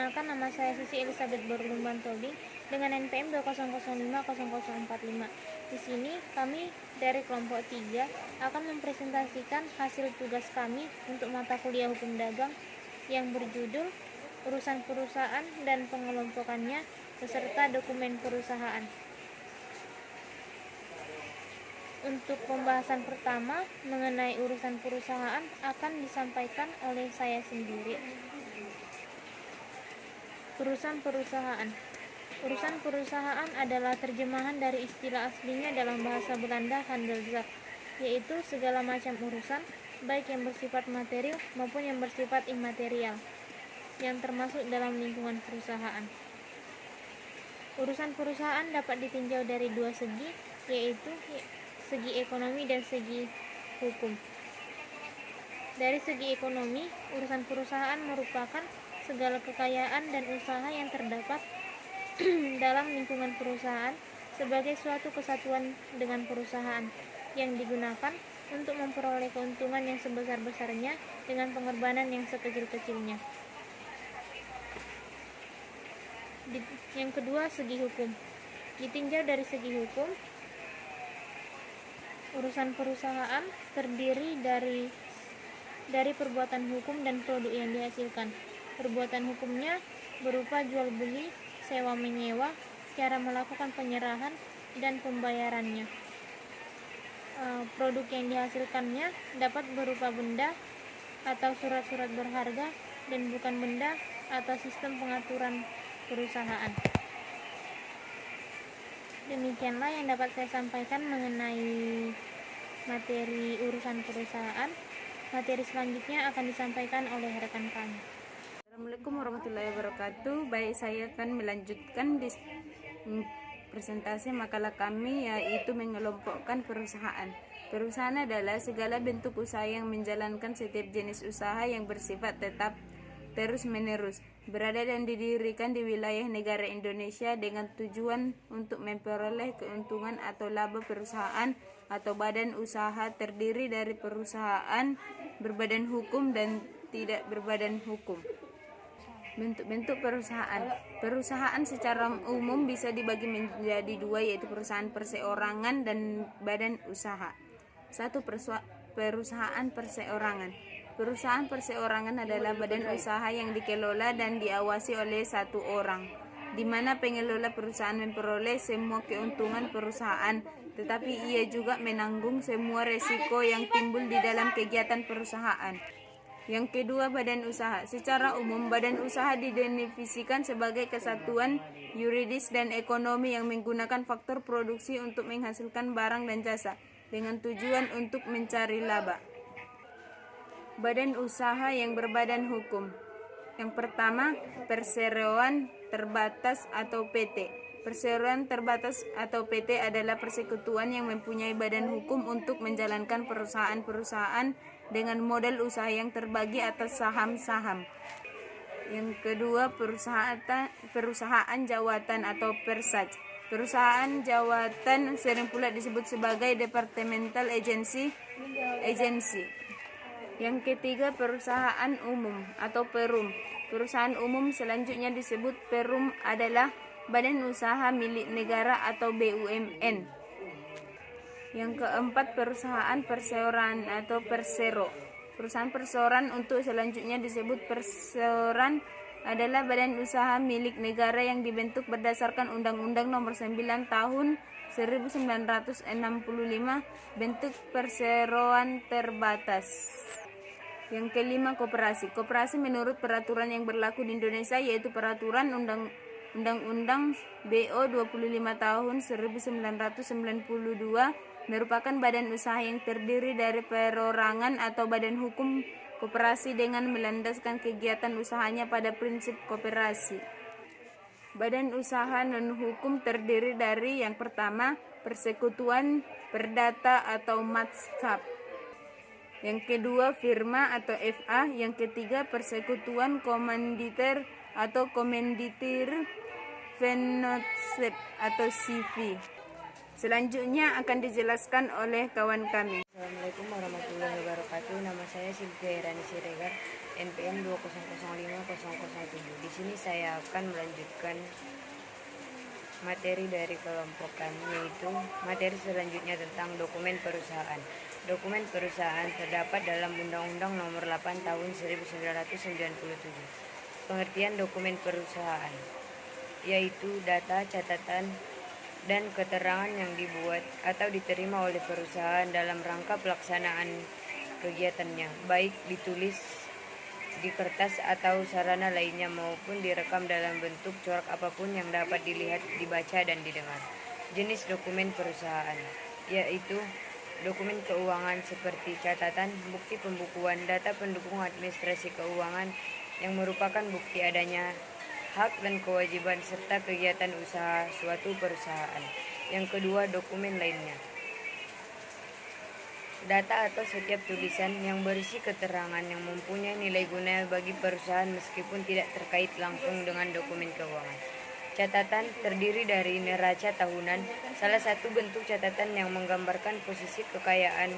Perkenalkan, nama saya Sisi Elizabeth Borlumban Tobing dengan NPM 20050045. Di sini kami dari kelompok 3 akan mempresentasikan hasil tugas kami untuk mata kuliah hukum dagang yang berjudul Urusan Perusahaan dan Pengelompokannya beserta Dokumen Perusahaan. Untuk pembahasan pertama mengenai urusan perusahaan akan disampaikan oleh saya sendiri. Urusan perusahaan. Urusan perusahaan adalah terjemahan dari istilah aslinya dalam bahasa Belanda handelszaak, yaitu segala macam urusan, baik yang bersifat material maupun yang bersifat imaterial, yang termasuk dalam lingkungan perusahaan. Urusan perusahaan dapat ditinjau dari dua segi, yaitu segi ekonomi dan segi hukum. Dari segi ekonomi, urusan perusahaan merupakan segala kekayaan dan usaha yang terdapat dalam lingkungan perusahaan sebagai suatu kesatuan dengan perusahaan yang digunakan untuk memperoleh keuntungan yang sebesar-besarnya dengan pengorbanan yang sekecil-kecilnya. Yang kedua, segi hukum. Ditinjau dari segi hukum, urusan perusahaan terdiri dari perbuatan hukum dan produk yang dihasilkan. Perbuatan hukumnya berupa jual beli, sewa menyewa, cara melakukan penyerahan dan pembayarannya. Produk yang dihasilkannya dapat berupa benda atau surat-surat berharga dan bukan benda atau sistem pengaturan perusahaan. Demikianlah yang dapat saya sampaikan mengenai materi urusan perusahaan. Materi selanjutnya akan disampaikan oleh rekan kami. Assalamualaikum warahmatullahi wabarakatuh. Baik, saya akan melanjutkan presentasi makalah kami, yaitu mengelompokkan perusahaan. Perusahaan adalah segala bentuk usaha yang menjalankan setiap jenis usaha yang bersifat tetap terus-menerus, berada dan didirikan di wilayah negara Indonesia dengan tujuan untuk memperoleh keuntungan atau laba. Perusahaan atau badan usaha terdiri dari perusahaan berbadan hukum dan tidak berbadan hukum. Bentuk-bentuk perusahaan. Perusahaan secara umum bisa dibagi menjadi dua, yaitu perusahaan perseorangan dan badan usaha. 1. Perusahaan perseorangan. Perusahaan perseorangan adalah badan usaha yang dikelola dan diawasi oleh satu orang, di mana pengelola perusahaan memperoleh semua keuntungan perusahaan, tetapi ia juga menanggung semua resiko yang timbul di dalam kegiatan perusahaan. Yang kedua, badan usaha. Secara umum, badan usaha didefinisikan sebagai kesatuan yuridis dan ekonomi yang menggunakan faktor produksi untuk menghasilkan barang dan jasa dengan tujuan untuk mencari laba. Badan usaha yang berbadan hukum. Yang pertama, perseroan terbatas atau PT. Perseroan terbatas atau PT adalah persekutuan yang mempunyai badan hukum untuk menjalankan perusahaan-perusahaan dengan model usaha yang terbagi atas saham-saham. Yang kedua, perusahaan jawatan atau persaj. Perusahaan jawatan sering pula disebut sebagai departemental agency. Yang ketiga, perusahaan umum atau perum. Perusahaan umum selanjutnya disebut perum adalah badan usaha milik negara atau BUMN. Yang keempat, perusahaan perseroan atau persero. Perusahaan perseroan untuk selanjutnya disebut perseroan adalah badan usaha milik negara yang dibentuk berdasarkan Undang-Undang Nomor 9 Tahun 1965, bentuk perseroan terbatas. Yang kelima, koperasi. Koperasi menurut peraturan yang berlaku di Indonesia, yaitu peraturan Undang-Undang BO 25 Tahun 1992, merupakan badan usaha yang terdiri dari perorangan atau badan hukum koperasi dengan melandaskan kegiatan usahanya pada prinsip koperasi. Badan usaha non-hukum terdiri dari yang pertama, persekutuan perdata atau matskap. Yang kedua, firma atau FA. Yang ketiga, persekutuan komanditer atau komanditir vennootschap atau CV. Selanjutnya akan dijelaskan oleh kawan kami. Assalamualaikum warahmatullahi wabarakatuh. Nama saya Sylvia Irani Siregar NPM 2005007. Di sini saya akan melanjutkan materi dari kelompok kami, yaitu materi selanjutnya tentang dokumen perusahaan. Dokumen perusahaan terdapat dalam Undang-Undang Nomor 8 Tahun 1997. Pengertian dokumen perusahaan yaitu data, catatan, dan keterangan yang dibuat atau diterima oleh perusahaan dalam rangka pelaksanaan kegiatannya, baik ditulis di kertas atau sarana lainnya maupun direkam dalam bentuk corak apapun yang dapat dilihat, dibaca, dan didengar. Jenis dokumen perusahaan yaitu dokumen keuangan seperti catatan, bukti pembukuan, data pendukung administrasi keuangan yang merupakan bukti adanya hak dan kewajiban serta kegiatan usaha suatu perusahaan. Yang kedua, dokumen lainnya. Data atau setiap tulisan yang berisi keterangan yang mempunyai nilai guna bagi perusahaan meskipun tidak terkait langsung dengan dokumen keuangan. Catatan terdiri dari neraca tahunan, salah satu bentuk catatan yang menggambarkan posisi kekayaan,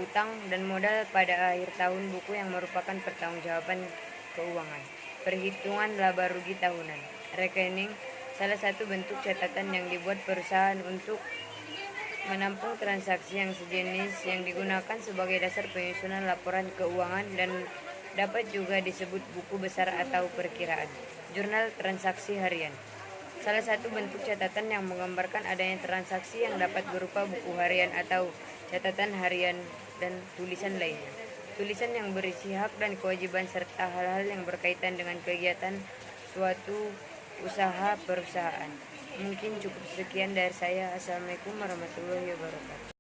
utang, dan modal pada akhir tahun buku yang merupakan pertanggungjawaban keuangan. Perhitungan laba rugi tahunan. Rekening, salah satu bentuk catatan yang dibuat perusahaan untuk menampung transaksi yang sejenis yang digunakan sebagai dasar penyusunan laporan keuangan dan dapat juga disebut buku besar atau perkiraan. Jurnal transaksi harian. Salah satu bentuk catatan yang menggambarkan adanya transaksi yang dapat berupa buku harian atau catatan harian dan tulisan lainnya. Tulisan yang berisi hak dan kewajiban serta hal-hal yang berkaitan dengan kegiatan suatu usaha perusahaan. Mungkin cukup sekian dari saya. Assalamualaikum warahmatullahi wabarakatuh.